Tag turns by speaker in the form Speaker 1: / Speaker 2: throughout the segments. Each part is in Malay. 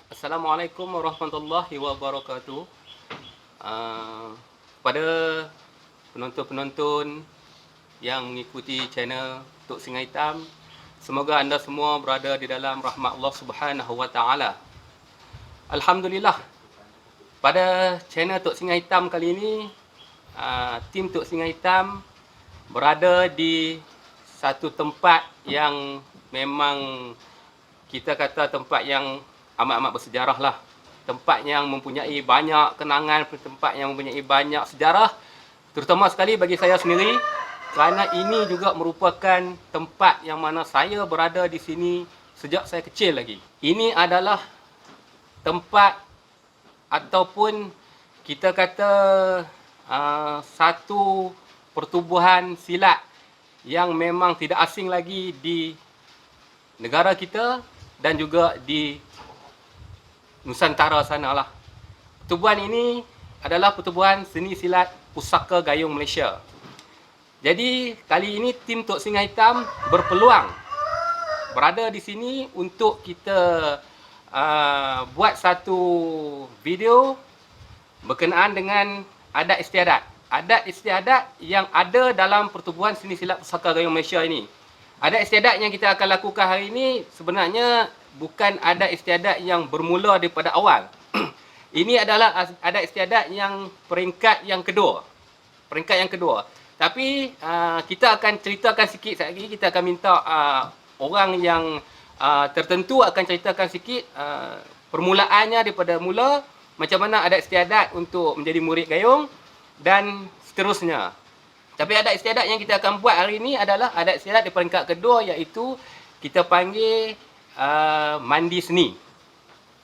Speaker 1: Assalamualaikum warahmatullahi wabarakatuh. Kepada penonton-penonton yang mengikuti channel Tok Singa Hitam, semoga anda semua berada di dalam rahmat Allah Subhanahu wa taala. Alhamdulillah, pada channel Tok Singa Hitam kali ini, tim Tok Singa Hitam berada di satu tempat yang memang kita kata tempat yang amat-amat bersejarah lah. Tempat yang mempunyai banyak kenangan, tempat yang mempunyai banyak sejarah, terutama sekali bagi saya sendiri, kerana ini juga merupakan tempat yang mana saya berada di sini sejak saya kecil lagi. Ini adalah tempat ataupun kita kata satu pertubuhan silat yang memang tidak asing lagi di negara kita dan juga di Nusantara sana lah. Pertubuhan ini adalah pertubuhan seni silat Pusaka Gayung Malaysia. Jadi kali ini tim Tok Singa Hitam berpeluang berada di sini untuk kita buat satu video berkenaan dengan adat istiadat. Adat istiadat yang ada dalam pertubuhan seni silat Pusaka Gayung Malaysia ini. Adat istiadat yang kita akan lakukan hari ini sebenarnya bukan adat istiadat yang bermula daripada awal. Ini adalah adat istiadat yang peringkat yang kedua. Peringkat yang kedua. Tapi kita akan ceritakan sikit lagi. Kita akan minta orang yang tertentu akan ceritakan sikit permulaannya daripada mula, macam mana adat istiadat untuk menjadi murid gayung dan seterusnya. Tapi adat istiadat yang kita akan buat hari ini adalah adat istiadat di peringkat kedua, iaitu kita panggil mandi seni.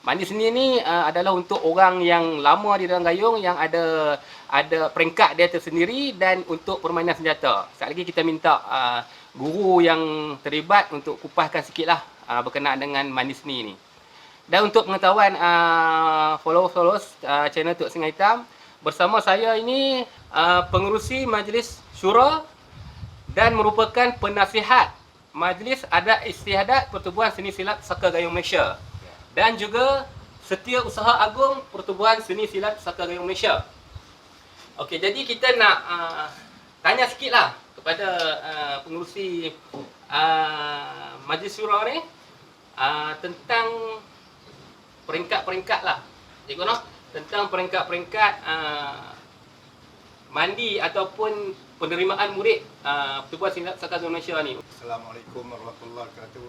Speaker 1: Mandi seni ni adalah untuk orang yang lama di dalam gayung, yang ada peringkat dia tersendiri, dan untuk permainan senjata. Sekali lagi kita minta guru yang terlibat untuk kupaskan sikitlah berkenaan dengan mandi seni ni. Dan untuk pengetahuan followers channel Tok Singa Hitam, bersama saya ini pengerusi Majlis Syura dan merupakan penasihat Majlis Adat Istiadat Pertubuhan Seni Silat Pusaka Gayung Malaysia, dan juga Setiausaha Agung Pertubuhan Seni Silat Pusaka Gayung Malaysia. Okey, jadi kita nak tanya sikitlah kepada pengerusi Majlis Syura ni tentang peringkat-peringkat lah. Cikgu noh, tentang peringkat-peringkat mandi ataupun penerimaan murid Pertubuhan Silat Pusaka Gayung Malaysia ni.
Speaker 2: Assalamualaikum warahmatullahi wabarakatuh.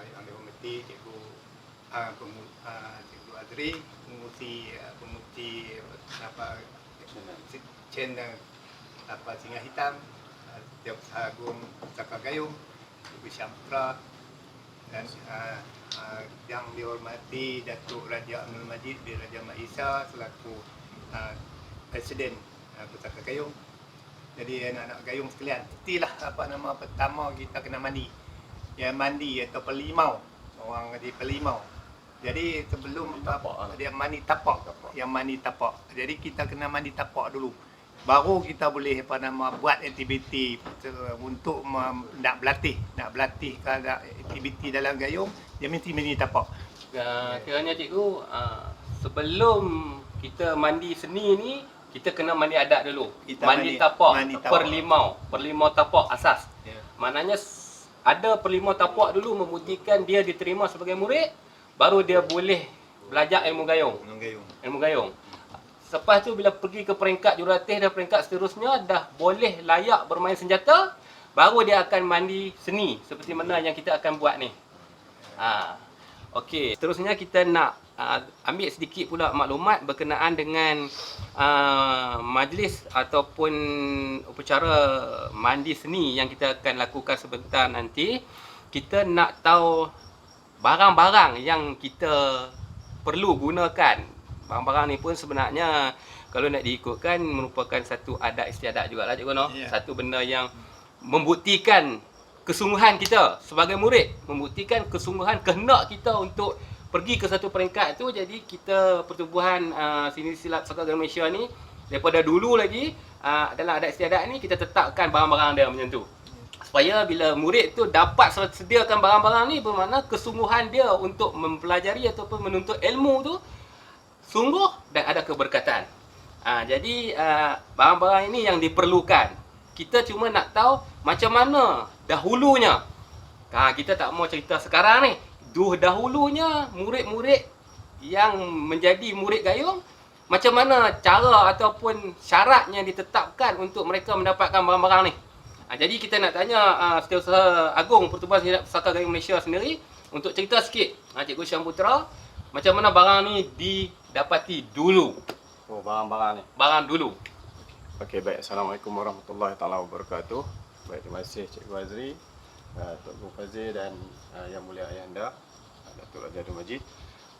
Speaker 2: Yang dihormati Cikgu Cikgu Azri, pengurusi channel Singa Hitam, Setiausaha Agung Pusaka Gayung, Ibu Syamtra, dan yang dihormati Datuk Raja Abdul Majid bin Raja Mat Isa selaku Presiden Pusaka Gayung. Jadi anak-anak gayung sekalian, mestilah pertama kita kena mandi. Ya, mandi atau pelimau. Orang kata pelimau. Jadi sebelum dia mandi tapak. Yang mandi tapak. Jadi kita kena mandi tapak dulu. Baru kita boleh buat aktiviti untuk nak berlatih kalau aktiviti dalam gayung, dia mesti mandi tapak.
Speaker 1: Kiranya cikgu, sebelum kita mandi seni ni, kita kena mandi adat dulu. Mandi tapak, perlimau tapak asas.
Speaker 2: Yeah.
Speaker 1: Maknanya ada perlimau tapak dulu membuktikan dia diterima sebagai murid, baru dia boleh belajar ilmu gayung. Ilmu gayung. Lepas tu bila pergi ke peringkat jurulatih dan peringkat seterusnya dah boleh layak bermain senjata, baru dia akan mandi seni seperti mana yang kita akan buat ni. Okey, seterusnya kita nak ambil sedikit pula maklumat berkenaan dengan majlis ataupun upacara mandi seni yang kita akan lakukan sebentar nanti. Kita nak tahu barang-barang yang kita perlu gunakan. Barang-barang ni pun sebenarnya kalau nak diikutkan merupakan satu adat istiadat jugalah, cikgu noh.
Speaker 2: Yeah.
Speaker 1: Satu benda yang membuktikan kesungguhan kita sebagai murid, membuktikan kesungguhan kehendak kita untuk pergi ke satu peringkat tu. Jadi kita pertubuhan seni silat Pusaka Gayung Malaysia ni daripada dulu lagi dalam adat istiadat ni kita tetapkan barang-barang dia macam tu. supaya bila murid tu dapat sediakan barang-barang ni, bermakna kesungguhan dia untuk mempelajari ataupun menuntut ilmu tu sungguh dan ada keberkatan. Jadi barang-barang ini yang diperlukan. Kita cuma nak tahu macam mana dahulunya. Kita tak mau cerita sekarang ni. Dahulunya murid-murid yang menjadi murid gayung, macam mana cara ataupun syaratnya ditetapkan untuk mereka mendapatkan barang-barang ni. Jadi kita nak tanya Setiausaha Agung Pertubuhan Seni Pusaka Gayung Malaysia sendiri untuk cerita sikit, Cikgu Syamputra, macam mana barang ni didapati dulu.
Speaker 3: Oh, barang-barang ni.
Speaker 1: Barang dulu.
Speaker 3: Okey, baik. Assalamualaikum warahmatullahi taala wabarakatuh. Baik, terima kasih Cikgu Azri, Tok Guru Fazil dan Yang Mulia Ayahanda Datuk Raja Abdul Majid.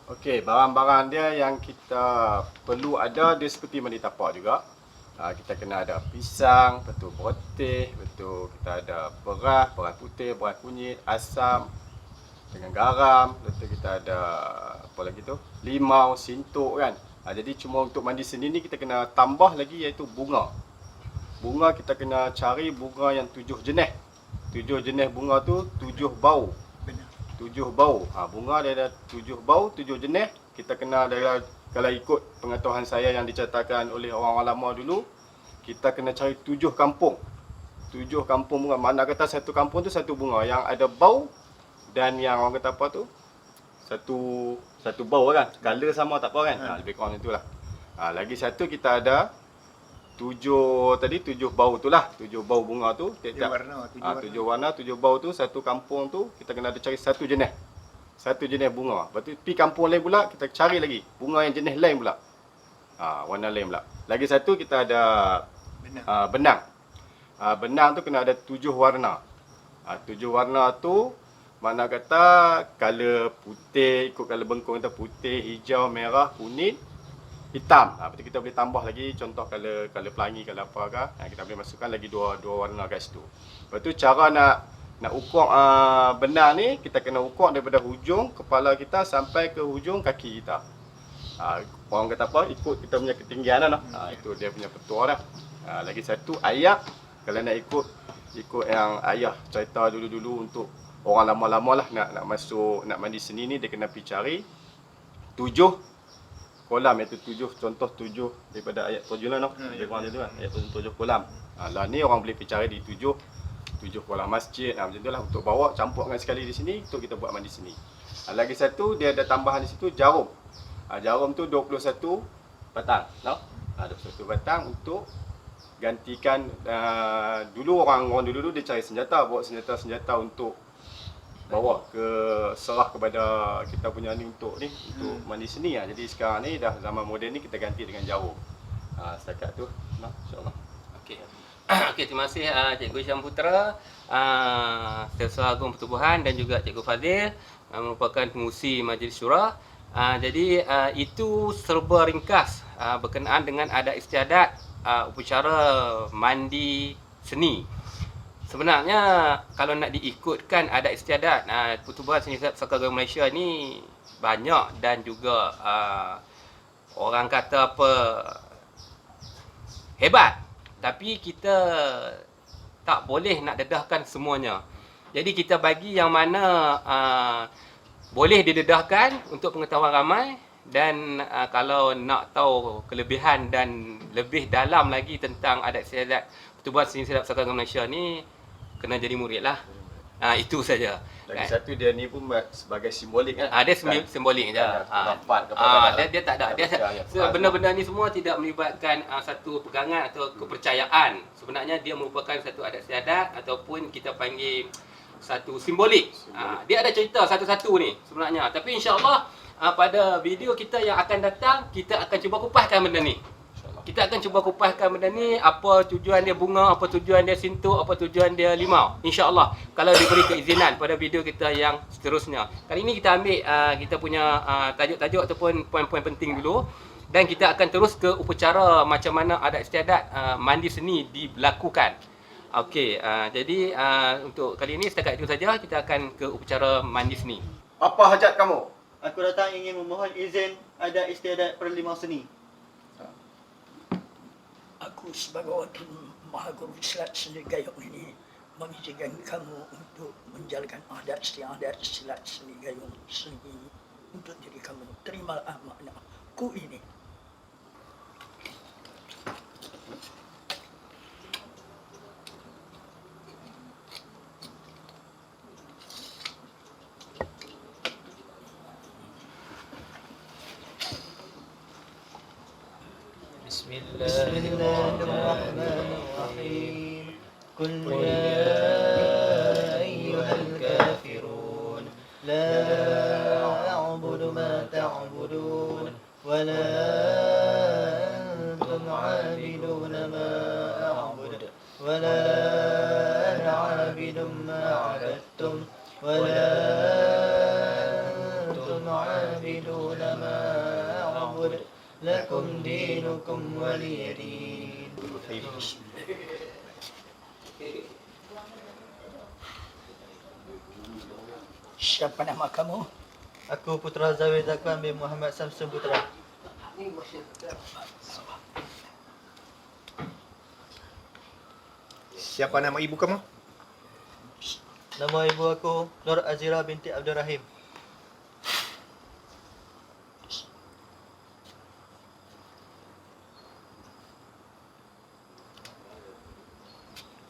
Speaker 3: Okey, barang-barang dia yang kita perlu ada dia seperti mana tapak juga. Kita kena ada pisang, betul beroteh, betul kita ada beras putih, beras kunyit, asam dengan garam, betul kita ada apa lagi tu? Limau, sintok kan. Jadi cuma untuk mandi seni ni kita kena tambah lagi iaitu bunga. Bunga kita kena cari bunga yang 7 jenis. 7 jenis bunga tu 7 bau. 7 bau. Bunga dia ada 7 bau, 7 jenis. Kita kena kalau ikut pengetahuan saya yang dicatatkan oleh orang lama dulu, kita kena cari 7 kampung. 7 kampung bunga. Mana kata satu kampung tu satu bunga yang ada bau dan yang orang kata apa tu? Satu bau kan. Color sama tak apa kan? Lebih kurang itulah. Lagi satu kita ada 7 bau tu lah. 7 bau bunga tu. 7 warna, 7 bau tu. Satu kampung tu kita kena ada cari satu jenis. Satu jenis bunga. Lepas tu pergi kampung lain pula kita cari lagi bunga yang jenis lain pula. Warna lain pula. Lagi satu kita ada benang. Benang tu kena ada 7 warna. 7 warna tu mana kata color putih, ikut color bengkung kita putih, hijau, merah, kuning, hitam. Lepas tu kita boleh tambah lagi contoh color pelangi, color apa ke. Kita boleh masukkan lagi dua warna kat situ. Lepas tu cara nak ukur benang ni, kita kena ukur daripada hujung kepala kita sampai ke hujung kaki kita. Orang kata apa? Ikut kita punya ketinggian lah. Itu dia punya petua dah. Lagi satu ayak. Kalau nak ikut yang ayah cerita dulu-dulu untuk orang lama-lama lah nak masuk, nak mandi seni ni, dia kena pergi cari 7 kolam, iaitu 7 contoh 7 daripada ayat 7 lah. Dia kurang macam tu kan. Ayat 7 kolam. Lah ni orang boleh pergi cari di 7 kolam masjid. Macam tu lah untuk bawa campurkan sekali di sini untuk kita buat mandi seni. Lagi satu dia ada tambahan di situ jarum. Jarum tu 21 batang. 21 batang untuk gantikan dulu orang dulu dia cari senjata, bawa senjata untuk bawa ke serah kepada kita punya ni untuk mandi seni. Jadi sekarang ni dah zaman moden ni kita ganti dengan jarum. Setakat tu insya-Allah.
Speaker 1: Okey. Okey, terima kasih Cikgu Syamputra, Setiausaha Agung Pertubuhan dan juga Cikgu Fazil, merupakan pengurusi Majlis Syura. Jadi itu serba ringkas berkenaan dengan adat istiadat upacara mandi seni. Sebenarnya kalau nak diikutkan adat istiadat Pertubuhan Seni Pusaka Gayung Malaysia ni banyak dan juga orang kata apa hebat, tapi kita tak boleh nak dedahkan semuanya. Jadi kita bagi yang mana boleh didedahkan untuk pengetahuan ramai. Dan kalau nak tahu kelebihan dan lebih dalam lagi tentang adat istiadat Pertubuhan Seni Pusaka Gayung Malaysia ni, kena jadi murid lah. Itu saja.
Speaker 3: Lagi satu dia ni pun sebagai simbolik kan.
Speaker 1: Dia simbolik je. Dia tak ada. Benda-benda ni semua tidak melibatkan satu pegangan atau kepercayaan. Sebenarnya dia merupakan satu adat istiadat ataupun kita panggil satu simbolik. Dia ada cerita satu-satu ni sebenarnya. Tapi insya-Allah pada video kita yang akan datang, kita akan cuba kupaskan benda ni. Kita akan cuba kupaskan benda ni, apa tujuan dia bunga, apa tujuan dia sintuk, apa tujuan dia limau. InsyaAllah kalau diberi keizinan pada video kita yang seterusnya. Kali ini kita ambil kita punya tajuk-tajuk ataupun poin-poin penting dulu. Dan kita akan terus ke upacara macam mana adat istiadat mandi seni dilakukan. Okey, jadi untuk kali ini setakat itu saja. Kita akan ke upacara mandi seni.
Speaker 3: Apa hajat kamu?
Speaker 4: Aku datang ingin memohon izin adat istiadat perlimau seni.
Speaker 5: Aku sebagai wakil Mahaguru Silat Seni Gayung ini mengizinkan kamu untuk menjalankan adat istiadat silat seni gayung seni untuk diri kamu. Terimalah amanahku ini.
Speaker 4: Bismillahirrahmanirrahim. Qul ya ayyuhal kafirun la a'budu ma ta'budun wa la antum 'abiduna ma a'budu wa la ana 'abidun ma 'abadtum wa la antum 'abiduna ma a'budu lakum dinukum waliyadin.
Speaker 5: Siapa nama kamu?
Speaker 4: Aku Putra Zawid Zakwan bin Muhammad Samsun Putra.
Speaker 2: Siapa nama ibu kamu?
Speaker 4: Nama ibu aku Nur Azira binti Abdul Rahim.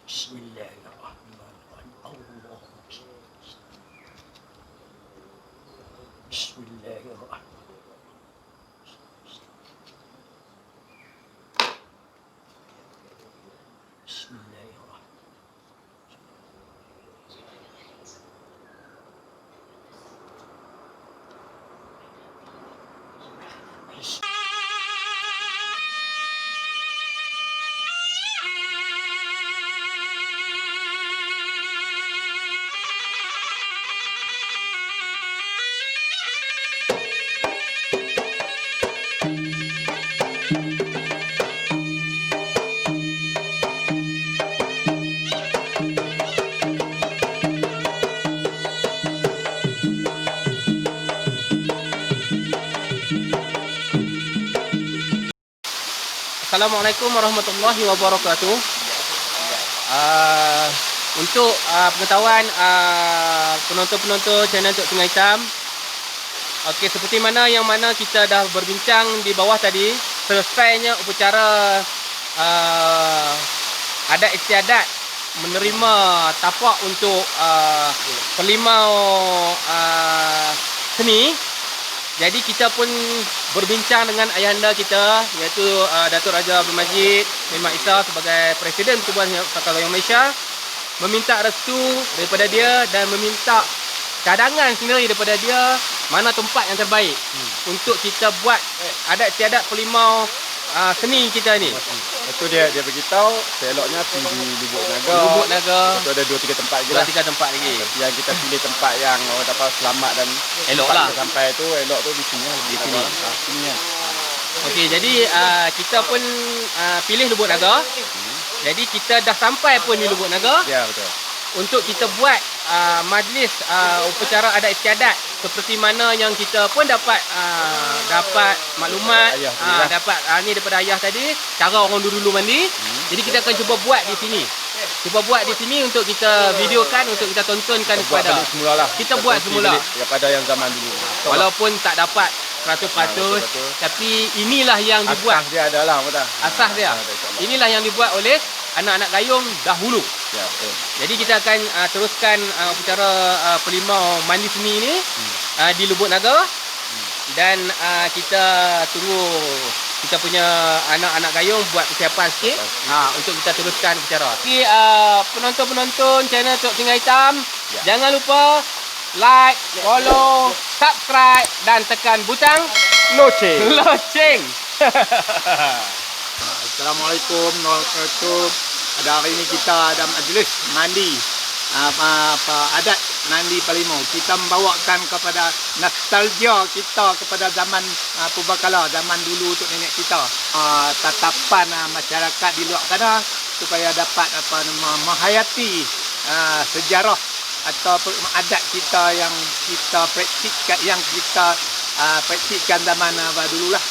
Speaker 5: Bismillahirrahmanirrahim. Allahumma Bismillahirrahmanirrahim. Bismillahirrahmanirrahim.
Speaker 1: Assalamualaikum warahmatullahi wabarakatuh. Untuk pengetahuan penonton-penonton channel Tok Singa Hitam, okey, seperti mana kita dah berbincang di bawah tadi, selesainya upacara adat istiadat menerima tapak untuk perlimau seni. Jadi kita pun berbincang dengan ayahanda kita, iaitu Datuk Raja Abdul Majid bin Mat Isa sebagai Presiden Pertubuhan Pusaka Gayung Malaysia, meminta restu daripada dia dan meminta cadangan sendiri daripada dia mana tempat yang terbaik untuk kita buat adat istiadat perlimau seni kita ni.
Speaker 3: Lepas tu dia beritahu seeloknya pergi di Lubuk Naga.
Speaker 1: Lubuk Naga.
Speaker 3: Lepas tu ada 2-3 tempat lagi lah.
Speaker 1: 2-3 tempat lagi.
Speaker 3: Yang kita pilih tempat yang orang dapat selamat dan
Speaker 1: Elok
Speaker 3: tempat
Speaker 1: lah.
Speaker 3: kita sampai tu elok tu di sini lah.
Speaker 1: Di sini.
Speaker 3: Sini kan.
Speaker 1: Okey, jadi kita pun pilih Lubuk Naga. Jadi kita dah sampai pun di Lubuk Naga
Speaker 3: Ya, betul.
Speaker 1: untuk kita buat majlis upacara adat istiadat seperti mana yang kita pun dapat maklumat,
Speaker 3: Ayah tadi lah.
Speaker 1: dapat ni daripada ayah tadi, cara orang dulu mandi. Jadi kita akan cuba buat di sini. Cuba buat di sini untuk kita videokan, untuk kita tontonkan
Speaker 3: Kita buat
Speaker 1: kepada.
Speaker 3: balik semula lah.
Speaker 1: Kita buat
Speaker 3: kongsi
Speaker 1: semula.
Speaker 3: balik daripada yang zaman dulu.
Speaker 1: Walaupun tak dapat 100%,
Speaker 3: betul.
Speaker 1: tapi inilah yang dibuat.
Speaker 3: Asas dia adalah apa tak?
Speaker 1: Asas dia. Inilah yang dibuat oleh anak-anak gayung dahulu.
Speaker 3: Ya, betul.
Speaker 1: Jadi kita akan teruskan upacara perlimau mandi seni ni di Lubuk Naga. Dan kita tunggu kita punya anak-anak gayung buat persiapan sikit untuk kita teruskan upacara. Jadi penonton-penonton channel Tok Singa Hitam, jangan lupa like, follow, subscribe dan tekan butang loceng.
Speaker 2: Assalamualaikum warahmatullahi wabarakatuh. Pada hari ini kita ada majlis mandi adat mandi Perlimau. Kita membawakan kepada nostalgia kita kepada zaman purbakala, zaman dulu untuk nenek kita. Tatapan masyarakat di luar sana supaya dapat menghayati sejarah atau adat kita yang kita praktikkan zaman dululah.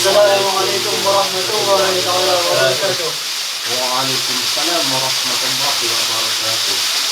Speaker 4: Assalamualaikum warahmatullahi wabarakatuh.
Speaker 3: Waalaikumsalam warahmatullahi wabarakatuh.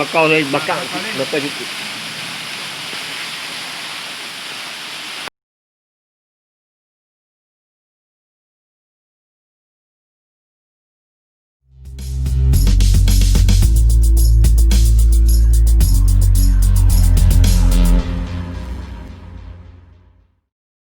Speaker 3: Makau ni bakar